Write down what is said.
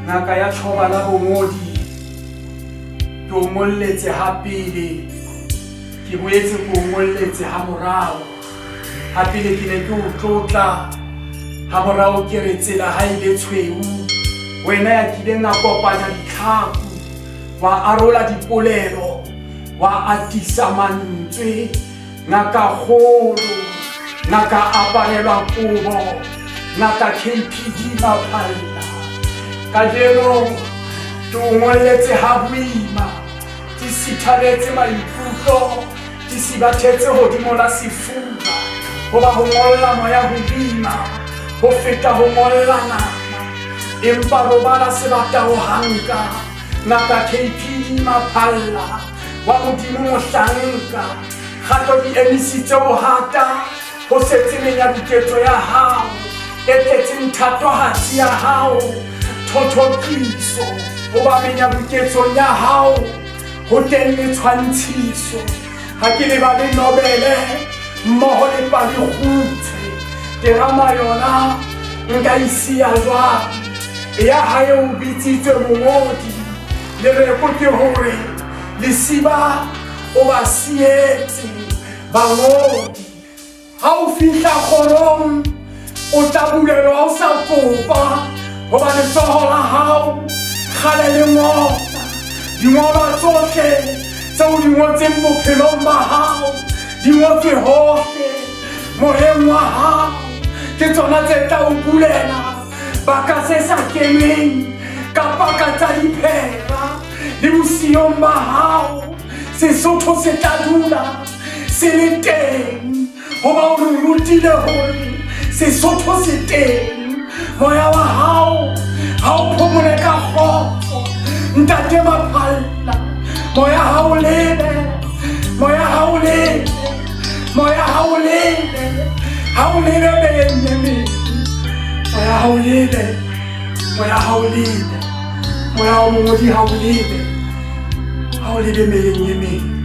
ngaka ya Tjhoba la Bongodi ke o molletse ha pele ke boetse ke o molletse ha morao ha pele ke ne ke o tlotla ha morao ke re tsela ha ile tshweu wena ya kileng a kopanya ditlhaku wa arola dipolelo wa atisa mantswe ngaka kgolo ngaka aparelwa kobo ngaka KPD Maphalla kajeno ke o ngolletse ha boima ke sithabetse maikutlo ke sibathetse hodimo la sefuba hoba ho ngolla moya ho boima ho feta ho ngolla nama empa robala sebata ho hanka ngaka KPD Maphalla wa modimo mohlanka kgato di emisitse ho hata ho setse menyabuketso ya hao e tletseng thatohatsi ya hao thothokiso hoba menyabuketsong ya hao ho teng le tshwantshiso ha ke lebale nobele mmoho le palekgutshwe terama yona nka isia jwang ya hae o bitsitswe mongodi lereko ke hore lesiba o ba sietse bangodi ha o fihla kgorong o tabulelwa o sa kopa hoba letsoho la hao kgale le ngota dingolwa tsohle tseo di ngotseng bophelong ba hao di ngotswe hohle moyeng wa hao ke tsona tse tla o bulela baka se sa keneng kapa ka tsa diphera le bosiyong ba hao Sesotho se tla dula se le teng hoba o re rutile hore Sesotho se teng moya wa hao ha o phomole ka kgotso ntate Maphalla moya ha o lebe moya ha o lebe moya ha o lebe ha o lebe benyemi moya ha o lebe moya ha o lebe moya o mongodi ha o lebe benyemi